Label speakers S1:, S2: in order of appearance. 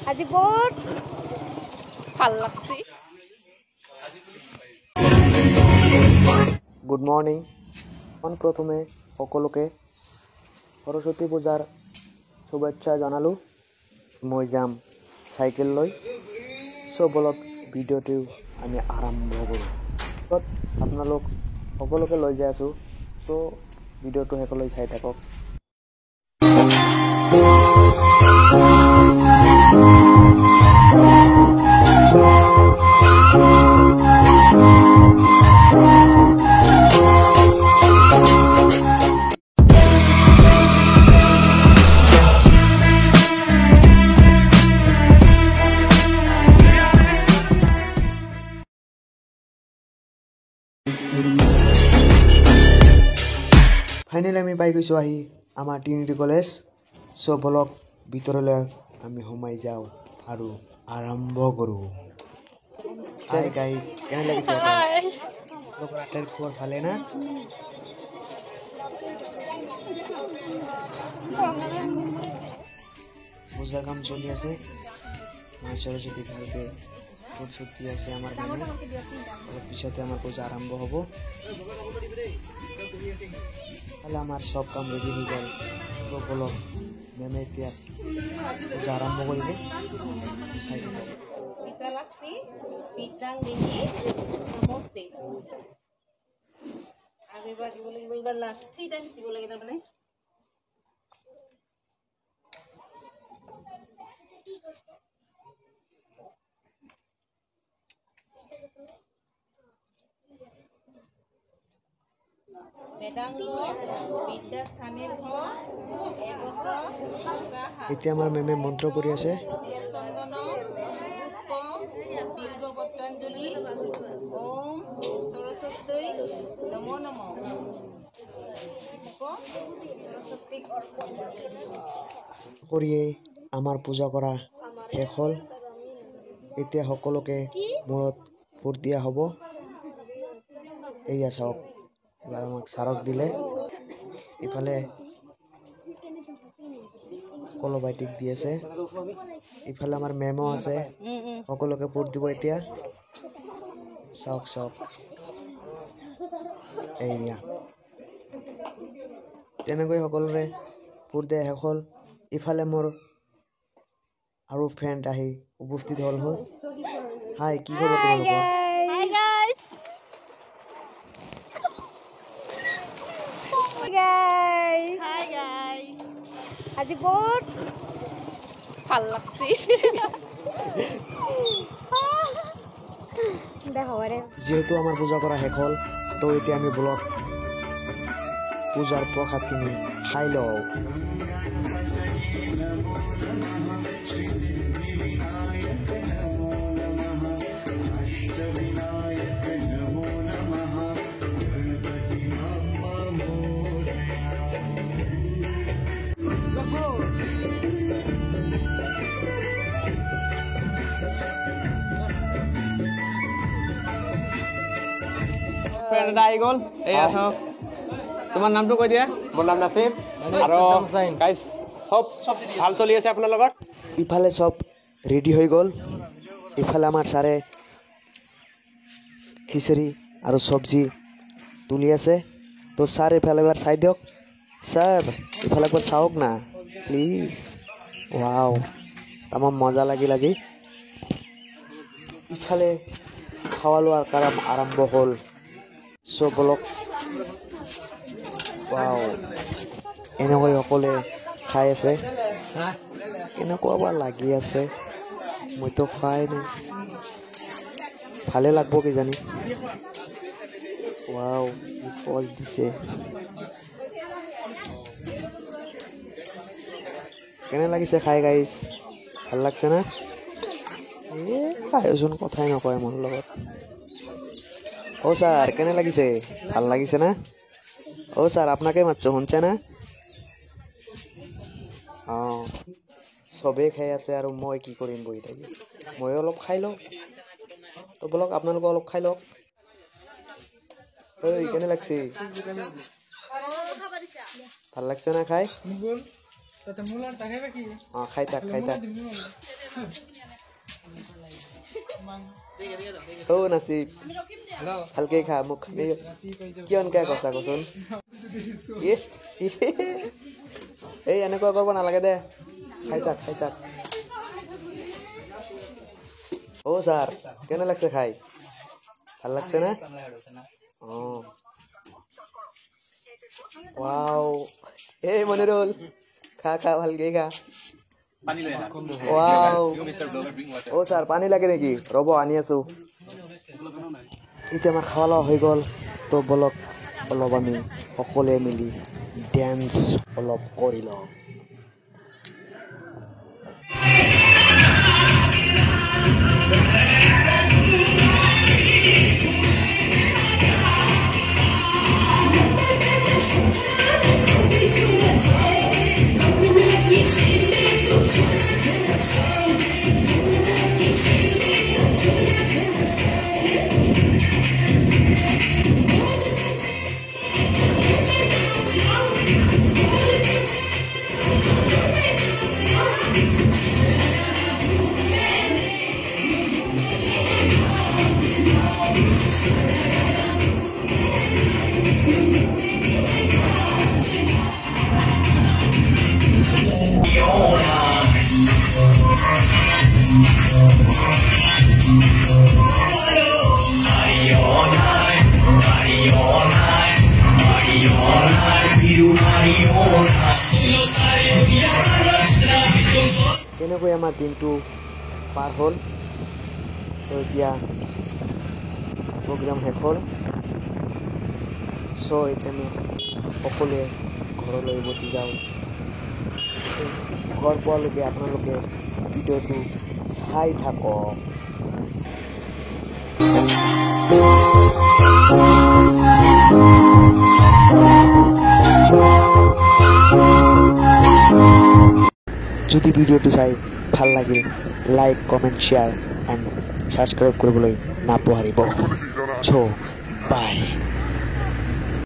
S1: আজি বহুত ভাল লাগছে।
S2: Good morning. প্ৰথমে সকলোকে সৰস্বতী পূজাৰ শুভেচ্ছা জনালোঁ। মই যাম চাইকেল লৈ। বলক ভিডিঅ'টো আমি আৰম্ভ কৰোঁ। আপোনালোক সকলোকে লৈ যাই আছোঁ, তো ভিডিঅ'টো শেষলৈ চাই থাকক। ফাইনেলি আমি পাই গৈছোঁ আহি আমাৰ ট্ৰিনিটি কলেজ। বলক ভিতৰলৈ আমি সোমাই যাওঁ আৰু আৰম্ভ কৰোঁ। হাই গাইজ, কেনে লাগিছে? আপোনালোকৰ আটাইৰ খবৰ ভালে না? পূজাৰ কাম চলি আছে। মা সৰস্বতী ভালকে ফুৰ্তি আছে আমাৰ কাৰণে। অলপ পিছতে আমাৰ পূজা আৰম্ভ হ'ব। আমাৰ সব কাম ৰেডি হৈ গ'ল। বলক মেমে এতিয়া পূজা আৰম্ভ কৰিব। চাই থাকক। এতিয়া আমাৰ মেমে মন্ত্ৰ পঢ়ি আছে। কৰিয়ে আমাৰ পূজা কৰা শেষ হ'ল। এতিয়া সকলোকে মূৰত ফুট দিয়া হ'ব। এয়া চাওক, এবাৰ আমাক ছাৰক দিলে। ইফালে সকলো ভাইটিক দি আছে। ইফালে আমাৰ মেমো আছে। সকলোকে ফুট দিব এতিয়া। চাওক চাওক, এয়া তেনেকৈ সকলোৰে ফুট দিয়া শেষ হ'ল। ইফালে মোৰ আৰু ফ্ৰেণ্ড আহি উপস্থিত হ'ল। হাই, কি খবৰ তোমালোকৰ?
S1: আজি বহুত ভাল লাগছে।
S2: যিহেতু আমাৰ পূজা কৰা শেষ হ'ল, তো এতিয়া আমি বলক পূজাৰ প্ৰসাদখিনি খাই লওঁ।
S3: আহি গ'ল। এই আছ, তোমাৰ নামটো কৈ দিয়া। মোৰ নাম নাছিব আৰু গাইজ চব ভাল চলি আছে আপোনাৰ লগত।
S2: ইফালে চব ৰেডি হৈ গ'ল। ইফালে আমাৰ ছাৰে খিচিৰি আৰু চব্জি তুলি আছে। তো ছাৰ ইফালে এবাৰ চাই দিয়ক। ছাৰ ইফালে একবাৰ চাওক না প্লিজ। ৱাও, তামাম মজা লাগিল আজি। ইফালে খাৱা লোৱাৰ কাম আৰম্ভ হ'ল। বলক, ৱাও, এনেকৈ সকলোৱে খাই আছে। কেনেকুৱা বা লাগি আছে, মইতো খোৱাই নাই। ভালে লাগব কিজানি। ৱাও, ফল দিছে। কেনে লাগিছে খাই গাইজ? ভাল লাগছে না? আয়োজন কথাই নকয় মোৰ লগত। অ' ছাৰ, কেনে লাগিছে? ভাল লাগিছে না? অ' ছাৰ, আপোনাকে মাতছো, শুনছে না? অঁ, চবেই খাই আছে আৰু মই কি কৰিম বহি থাকি? ময়ো অলপ খাই লওঁ। তো বলক আপোনালোকে অলপ খাই লওক। ঐ, কেনে লাগছে? ভাল লাগছে না খাই? অঁ খাই থাক অ' নাচিব ভালকে খা মোক কিয় এনেকৈ কৈছা কচোন এই এনেকুৱা কৰিব নালাগে দে খাই থাক অ' ছাৰ কেনে লাগছে খাই ভাল লাগছে নে অঁ ৱাও এই মনিৰুল খা ভালকে খা ৱাও অ' ছাৰ পানী লাগে নেকি ৰ'ব আনি আছোঁ এতিয়া আমাৰ খোৱা লোৱা হৈ গ'ল তো বলক অলপ আমি সকলোৱে মিলি ডেন্স অলপ কৰি লওঁ তেনেকৈ আমাৰ দিনটো পাৰ হ'ল তো এতিয়া প্ৰগ্ৰাম শেষ হ'ল চ' এতিয়া আমি সকলোৱে ঘৰলৈ উভতি যাওঁ ঘৰ পোৱালৈকে আপোনালোকে ভিডিঅ'টো চাই থাকক যদি ভিডিঅ'টো চাই ভাল লাগিল like comment share and subscribe কৰিবলৈ নাপাহৰিব চ' বাই